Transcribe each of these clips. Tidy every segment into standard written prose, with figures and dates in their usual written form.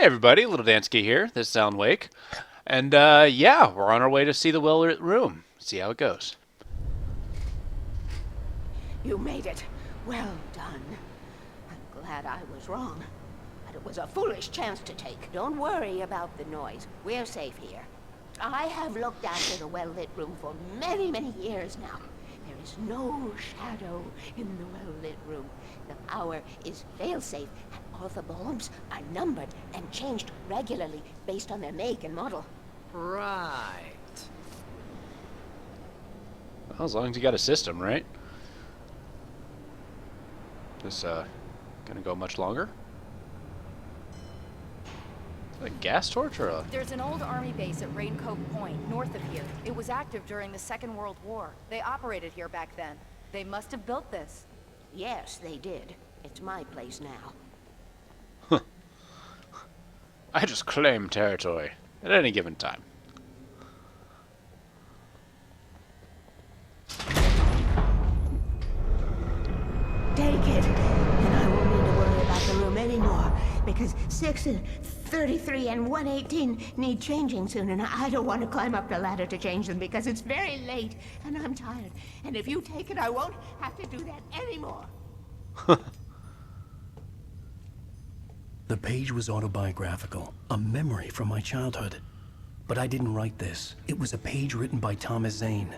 everybody, Little Dansky here. This is Alan Wake. And yeah, we're on our way to see the well-lit room. See how it goes. You made it. Well done. I'm glad I was wrong. But it was a foolish chance to take. Don't worry about the noise. We're safe here. I have looked after the well-lit room for many, many years now. There is no shadow in the well-lit room. The power is fail-safe, and all the bulbs are numbered and changed regularly based on their make and model. Right. Well, as long as you got a system, right? This gonna go much longer? A gas torch or a... There's an old army base at Raincoat Point, north of here. It was active during the Second World War. They operated here back then. They must have built this. Yes, they did. It's my place now. I just claim territory at any given time. Take it, and I won't need to worry about the room anymore, because 6 and 33 and 118 need changing soon, and I don't want to climb up the ladder to change them because it's very late, and I'm tired. And if you take it, I won't have to do that anymore. The page was autobiographical, a memory from my childhood. But I didn't write this. It was a page written by Thomas Zane.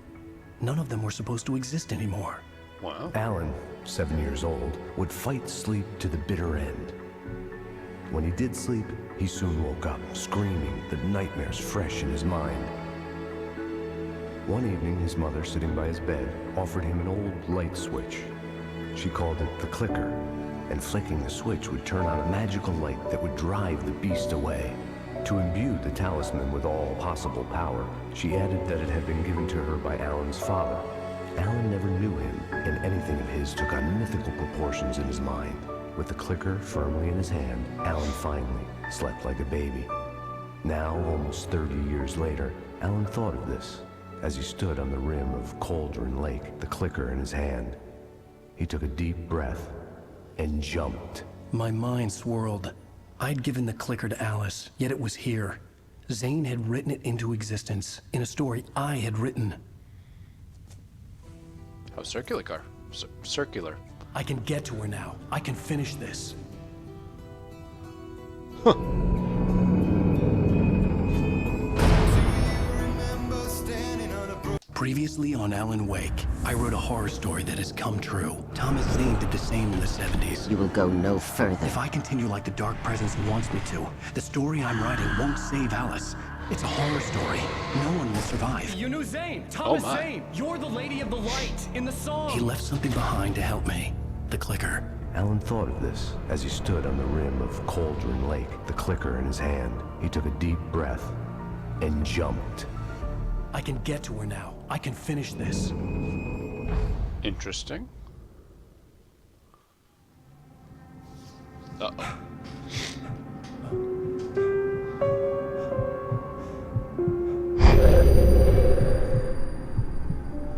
None of them were supposed to exist anymore. Wow. Alan, 7 years old, would fight sleep to the bitter end. When he did sleep, he soon woke up, screaming, the nightmares fresh in his mind. One evening, his mother, sitting by his bed, offered him an old light switch. She called it the clicker, and flicking the switch would turn on a magical light that would drive the beast away. To imbue the talisman with all possible power, she added that it had been given to her by Alan's father. Alan never knew him, and anything of his took on mythical proportions in his mind. With the clicker firmly in his hand, Alan finally slept like a baby. Now, almost 30 years later, Alan thought of this as he stood on the rim of Cauldron Lake, the clicker in his hand. He took a deep breath and jumped. My mind swirled. I'd given the clicker to Alice, yet it was here. Zane had written it into existence in a story I had written. How circular car? Circular. I can get to her now. I can finish this. Previously on Alan Wake, I wrote a horror story that has come true. Thomas Zane did the same in the 70s. You will go no further. If I continue like the Dark Presence wants me to, the story I'm writing won't save Alice. It's a horror story. No one will survive. You knew Zane! Thomas my. Zane! You're the Lady of the Light in the song! He left something behind to help me. The clicker. Alan thought of this as he stood on the rim of Cauldron Lake, the clicker in his hand. He took a deep breath and jumped. I can get to her now. I can finish this. Interesting. Uh-oh.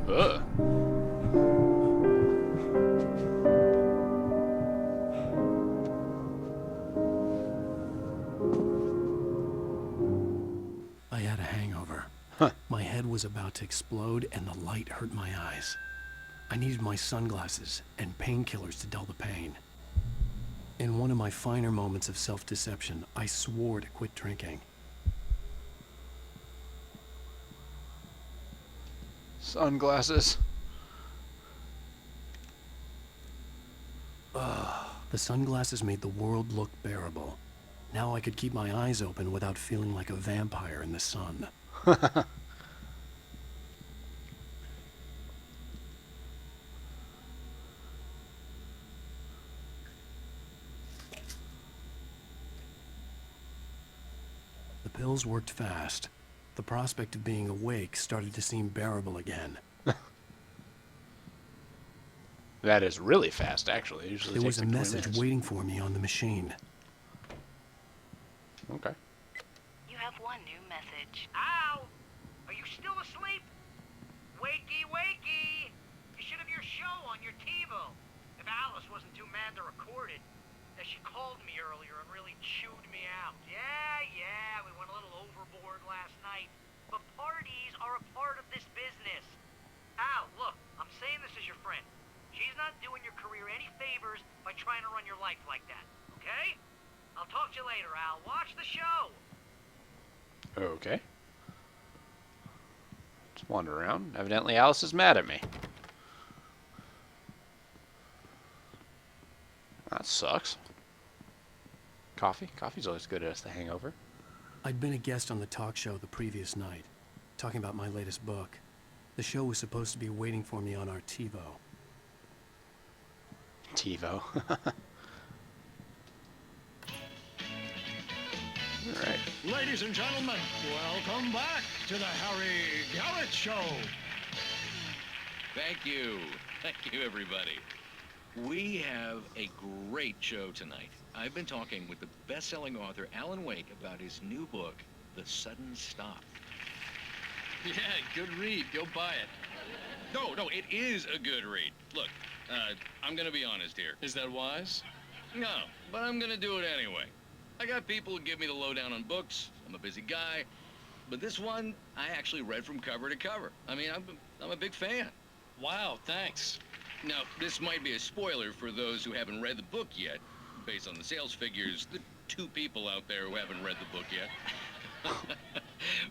Ugh. I had a hangover. My head was about to explode and the light hurt my eyes. I needed my sunglasses and painkillers to dull the pain. In one of my finer moments of self-deception, I swore to quit drinking. Sunglasses. The sunglasses made the world look bearable. Now I could keep my eyes open without feeling like a vampire in the sun. The pills worked fast. The prospect of being awake started to seem bearable again. That is really fast, actually. It usually There takes was a like 20 message minutes. waiting for me on the machine. Okay. You have one new message. Al! Are you still asleep? Wakey, wakey! You should have your show on your TiVo. If Alice wasn't too mad to record it, as she called me earlier and really chewed me out, yeah? talk to you later, Al. Watch the show. Okay. Just wander around. Evidently Alice is mad at me. That sucks. Coffee? Coffee's always good as the hangover. I'd been a guest on the talk show the previous night, talking about my latest book. The show was supposed to be waiting for me on our TiVo. TiVo. Alright. Ladies and gentlemen, welcome back to the Harry Garrett Show. Thank you. Thank you, everybody. We have a great show tonight. I've been talking with the best-selling author Alan Wake about his new book, The Sudden Stop. Yeah, good read. Go buy it. No, it is a good read. Look, I'm gonna be honest here. Is that wise? No, but I'm gonna do it anyway. I got people who give me the lowdown on books. I'm a busy guy. But this one, I actually read from cover to cover. I mean, I'm a big fan. Wow, thanks. Now, this might be a spoiler for those who haven't read the book yet. Based on the sales figures, the 2 people out there who haven't read the book yet.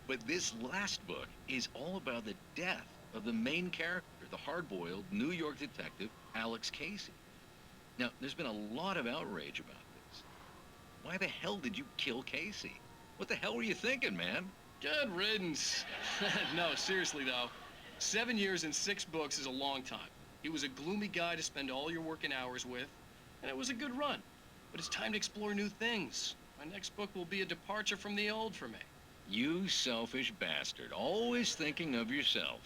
But this last book is all about the death of the main character, the hard-boiled New York detective, Alex Casey. Now, there's been a lot of outrage about this. Why the hell did you kill Casey? What the hell were you thinking, man? Good riddance. No, seriously, though. 7 years and 6 books is a long time. He was a gloomy guy to spend all your working hours with, and it was a good run. But it's time to explore new things. My next book will be a departure from the old for me. You selfish bastard, always thinking of yourself.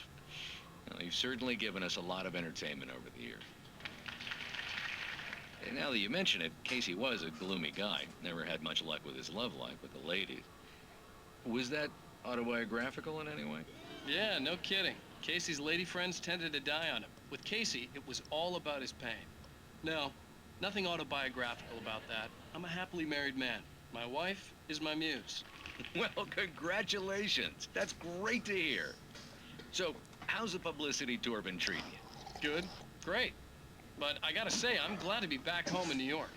Well, you've certainly given us a lot of entertainment over the years. And now that you mention it, Casey was a gloomy guy. Never had much luck with his love life with the ladies. Was that autobiographical in any way? Yeah, no kidding. Casey's lady friends tended to die on him. With Casey, it was all about his pain. No, nothing autobiographical about that. I'm a happily married man. My wife is my muse. Well, congratulations. That's great to hear. So, how's the publicity tour been treating you? Good, great. But I gotta say, I'm glad to be back home in New York.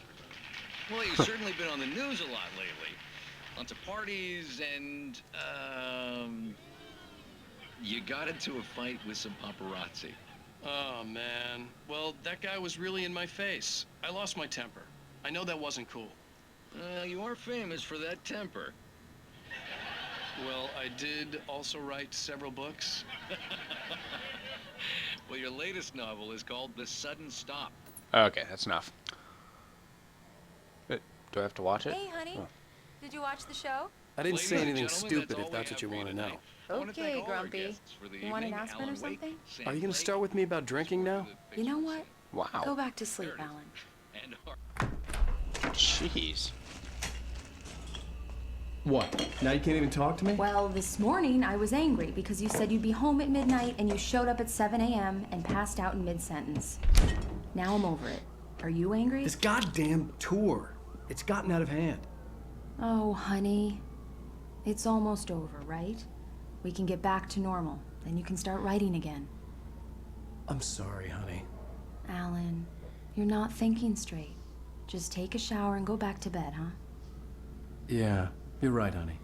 Well, you've certainly been on the news a lot lately. Lots of parties and, you got into a fight with some paparazzi. Oh, man. Well, that guy was really in my face. I lost my temper. I know that wasn't cool. You are famous for that temper. Well, I did also write several books. Well, your latest novel is called The Sudden Stop. Okay, that's enough. Do I have to watch it? Hey, honey. Oh. Did you watch the show? I didn't Ladies say and anything gentlemen, stupid that's if all that's we what you have want for to you know. tonight. I wanna Okay, thank all our Grumpy. guests for the You want an evening. aspirin or Alan Wake, something? Sam Are you going to Blake, start with me about drinking now? You know what? Wow. Go back to sleep, Alan. and our Jeez. What? Now you can't even talk to me? Well, this morning I was angry because you said you'd be home at midnight and you showed up at 7 a.m. and passed out in mid-sentence. Now I'm over it. Are you angry? This goddamn tour. It's gotten out of hand. Oh, honey. It's almost over, right? We can get back to normal. Then you can start writing again. I'm sorry, honey. Alan, you're not thinking straight. Just take a shower and go back to bed, huh? Yeah, you're right, honey.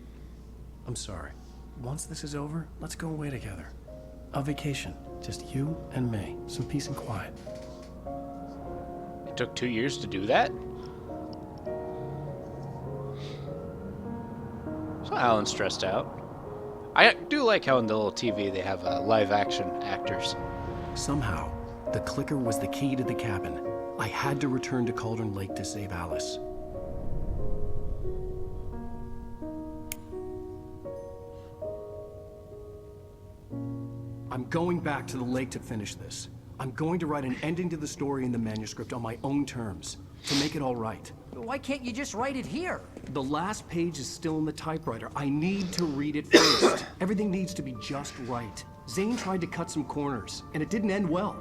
I'm sorry. Once this is over, let's go away together. A vacation. Just you and me. Some peace and quiet. It took 2 years to do that? So Alan's stressed out. I do like how in the little TV they have live action actors. Somehow, the clicker was the key to the cabin. I had to return to Cauldron Lake to save Alice. I'm going back to the lake to finish this. I'm going to write an ending to the story in the manuscript on my own terms, to make it all right. Why can't you just write it here? The last page is still in the typewriter. I need to read it first. Everything needs to be just right. Zane tried to cut some corners, and it didn't end well.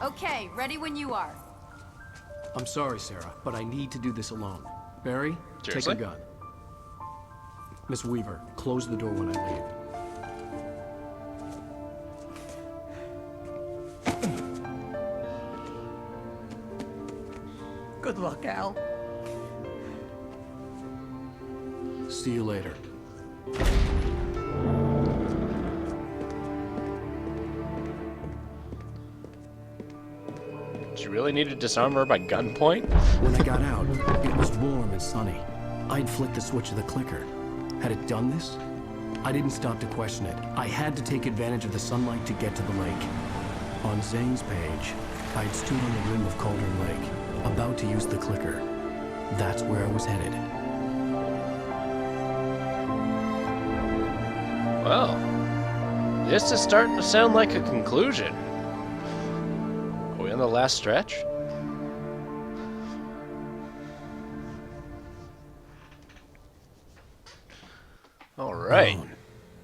Okay, ready when you are. I'm sorry, Sarah, but I need to do this alone. Barry, Seriously? take a gun. Miss Weaver, close the door when I leave. Good luck, Al. See you later. Did you really need to disarm her by gunpoint? When I got out, it was warm and sunny. I'd flicked the switch of the clicker. Had it done this? I didn't stop to question it. I had to take advantage of the sunlight to get to the lake. On Zhang's page, I'd stood on the rim of Cauldron Lake, about to use the clicker. That's where I was headed. Well, this is starting to sound like a conclusion. Are we on the last stretch? All right. Alone,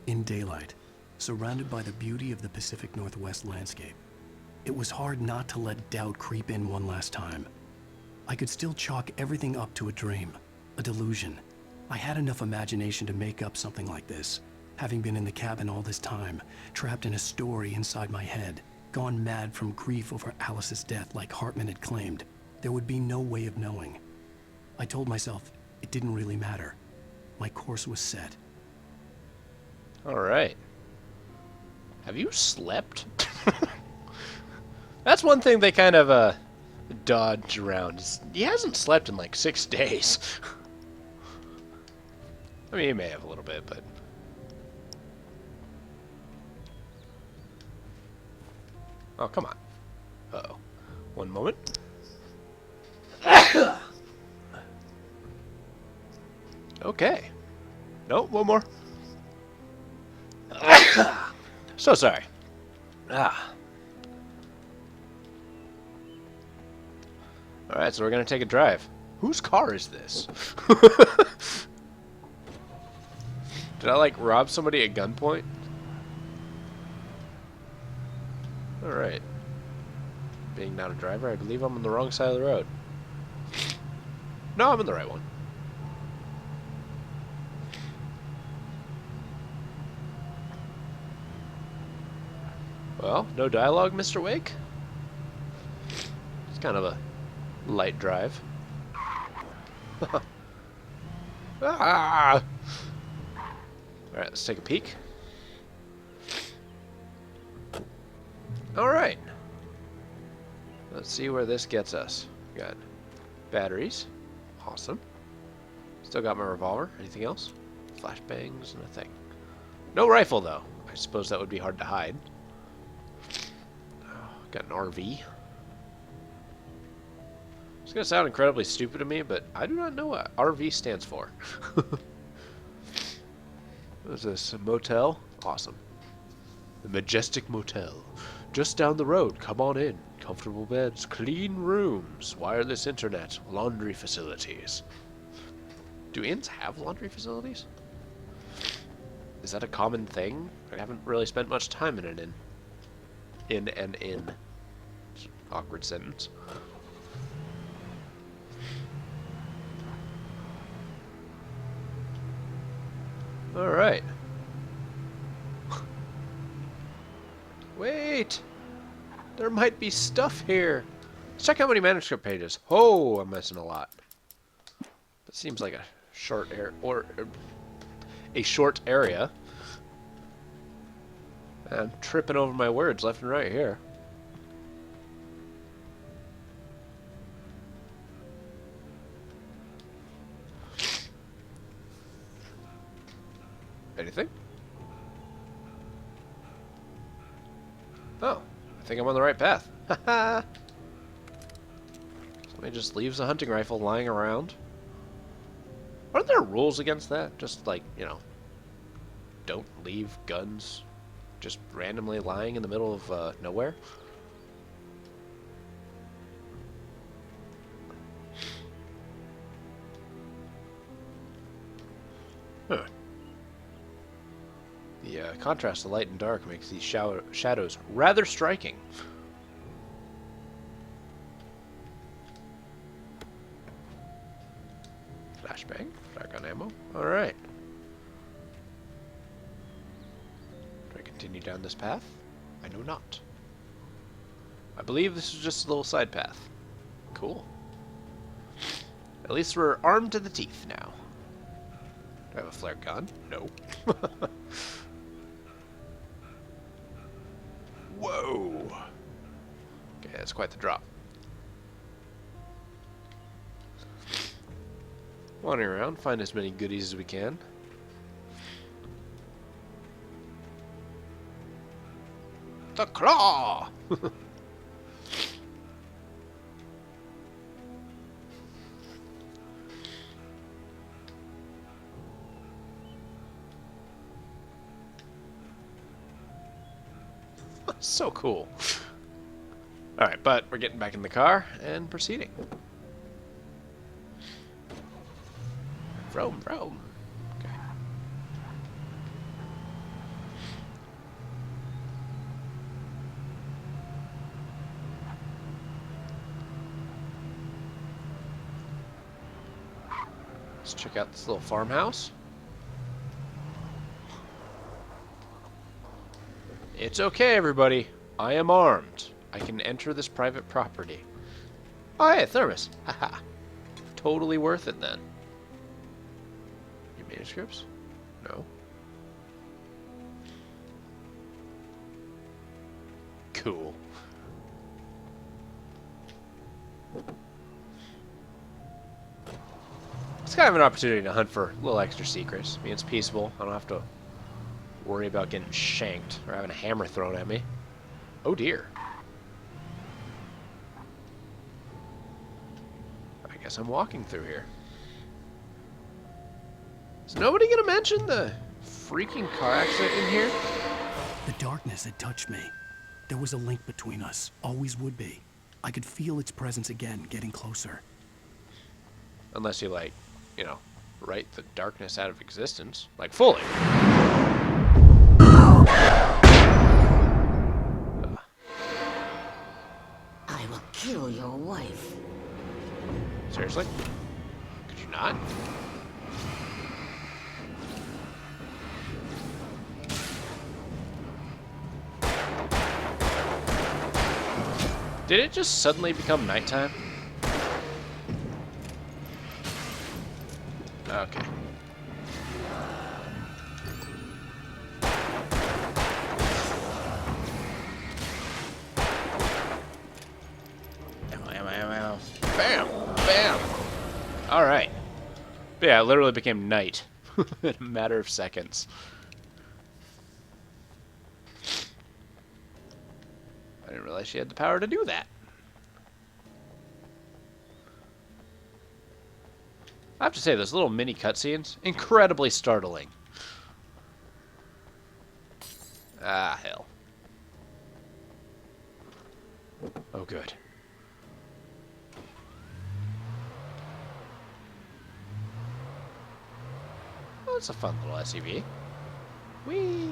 in daylight, surrounded by the beauty of the Pacific Northwest landscape, it was hard not to let doubt creep in one last time. I could still chalk everything up to a dream, a delusion. I had enough imagination to make up something like this, having been in the cabin all this time, trapped in a story inside my head, gone mad from grief over Alice's death like Hartman had claimed. There would be no way of knowing. I told myself it didn't really matter. My course was set. All right. Have you slept? That's one thing they kind of dodge around. He hasn't slept in like 6 days. I mean, he may have a little bit, but... Oh, come on. Uh-oh. One moment. Okay. Nope, one more. So sorry. Alright, so we're gonna take a drive. Whose car is this? Did I, like, rob somebody at gunpoint? Alright. Being not a driver, I believe I'm on the wrong side of the road. No, I'm in the right one. Well, no dialogue, Mr. Wake? It's kind of a light drive. Ah! Alright, let's take a peek. Alright. Let's see where this gets us. Got batteries. Awesome. Still got my revolver. Anything else? Flashbangs, nothing. No rifle, though. I suppose that would be hard to hide. Got an RV. It's gonna sound incredibly stupid to me, but I do not know what RV stands for. What is this? A motel? Awesome. The Majestic Motel. Just down the road. Come on in. Comfortable beds, clean rooms, wireless internet, laundry facilities. Do inns have laundry facilities? Is that a common thing? I haven't really spent much time in an inn. In an inn. Awkward sentence. Alright. Wait! There might be stuff here. Let's check how many manuscript pages. Oh, I'm missing a lot. That seems like a short area. I'm tripping over my words left and right here. Anything? Oh, I think I'm on the right path. Haha. Somebody just leaves a hunting rifle lying around. Aren't there rules against that? Just like, you know, don't leave guns just randomly lying in the middle of nowhere? Huh. The contrast of light and dark makes these shadows rather striking. Flashbang, shotgun ammo. Alright. Do I continue down this path? I know not. I believe this is just a little side path. Cool. At least we're armed to the teeth now. I have a flare gun? No. Whoa. Okay, that's quite the drop. Wandering around, find as many goodies as we can. The claw! So cool. Alright, but we're getting back in the car and proceeding. Vroom, vroom. Okay. Let's check out this little farmhouse. It's okay, everybody. I am armed. I can enter this private property. Oh, hey, thermos. Haha. Totally worth it, then. Your manuscripts? No. Cool. It's kind of an opportunity to hunt for a little extra secrets. I mean, it's peaceful. I don't have to worry about getting shanked or having a hammer thrown at me. Oh dear. I guess I'm walking through here. Is nobody gonna mention the freaking car accident in here? The darkness had touched me. There was a link between us. Always would be. I could feel its presence again, getting closer. Unless you, like, you know, write the darkness out of existence. Like, fully. I will kill your wife. Seriously? Could you not? Did it just suddenly become nighttime? Okay. Bam! Bam! Alright. Yeah, it literally became night in a matter of seconds. I didn't realize she had the power to do that. I have to say, those little mini cutscenes, incredibly startling. Ah, hell. Oh, good. Oh, it's a fun little SUV. Whee!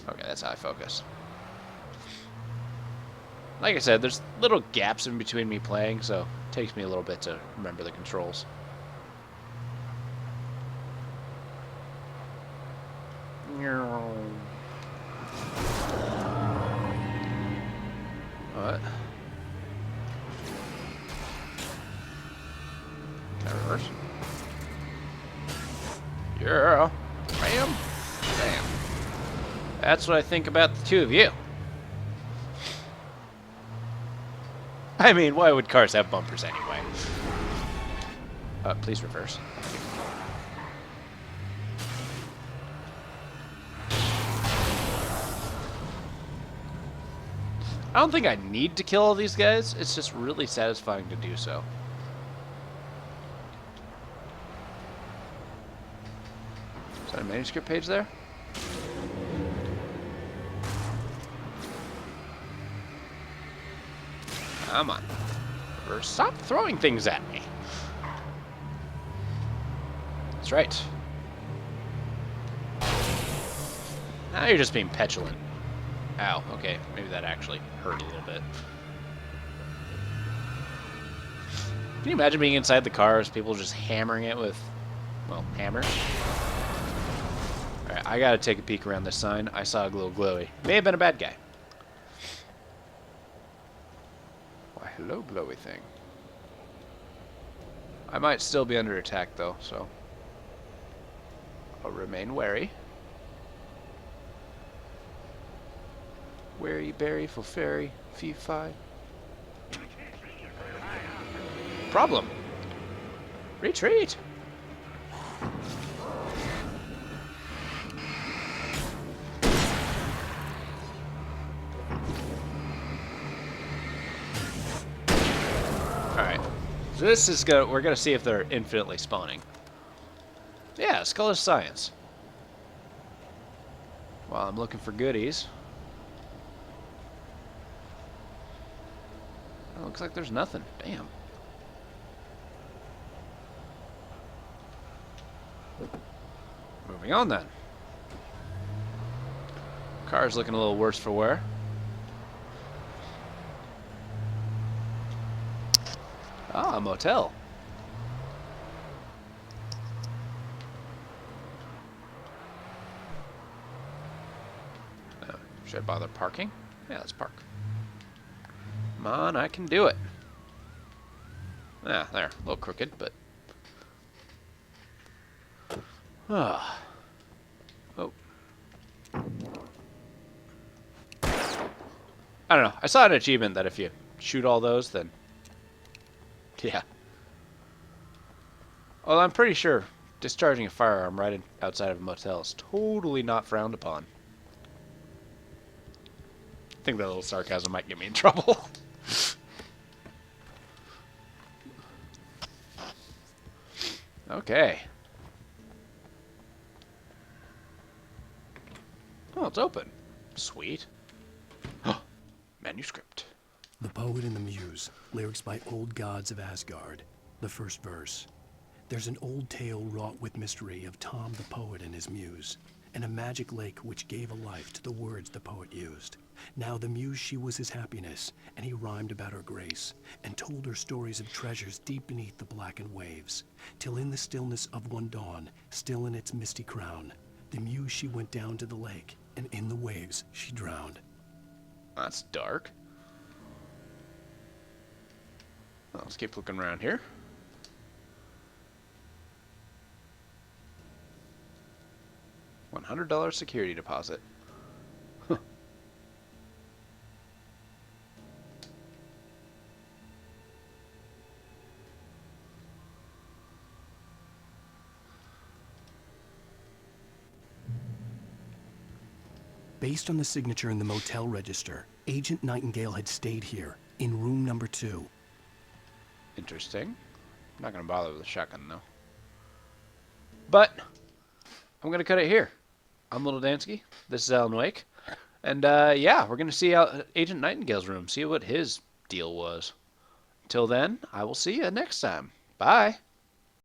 Okay, that's how I focus. Like I said, there's little gaps in between me playing, so it takes me a little bit to remember the controls. What? Can I reverse? Yeah. Bam. Bam. That's what I think about the two of you. I mean, why would cars have bumpers anyway? Please reverse. I don't think I need to kill all these guys. It's just really satisfying to do so. Is that a manuscript page there? Come on. Or stop throwing things at me. That's right. Now you're just being petulant. Ow, okay. Maybe that actually hurt a little bit. Can you imagine being inside the cars, people just hammering it with, well, hammers? Alright, I gotta take a peek around this sign. I saw a little glowy. May have been a bad guy. Why, hello, glowy thing. I might still be under attack, though, so remain wary. Wary, berry, for fairy, fee, fi. Problem. Retreat. Alright. So this is we're gonna see if they're infinitely spawning. Yeah, Skull of Science. While I'm looking for goodies. Oh, looks like there's nothing. Damn. Moving on then. Car's looking a little worse for wear. Ah, a motel. Should I bother parking? Yeah, let's park. Come on, I can do it. Ah, there. A little crooked, but... Ah. Oh. I don't know. I saw an achievement that if you shoot all those, then... Yeah. Well, I'm pretty sure discharging a firearm right outside of a motel is totally not frowned upon. I think that little sarcasm might get me in trouble. Okay. Oh, it's open. Sweet. Manuscript. The Poet and the Muse, lyrics by old gods of Asgard. The first verse. There's an old tale wrought with mystery of Tom the Poet and his Muse, and a magic lake which gave a life to the words the poet used. Now the Muse she was his happiness, and he rhymed about her grace, and told her stories of treasures deep beneath the blackened waves, till in the stillness of one dawn, still in its misty crown, the Muse she went down to the lake, and in the waves she drowned. That's dark. Well, let's keep looking around here. $100 security deposit. Huh. Based on the signature in the motel register, Agent Nightingale had stayed here, in room number 2. Interesting. I'm not going to bother with the shotgun, though. But I'm going to cut it here. I'm Little Dansky. This is Alan Wake. And, yeah, we're going to see Agent Nightingale's room, see what his deal was. Until then, I will see you next time. Bye.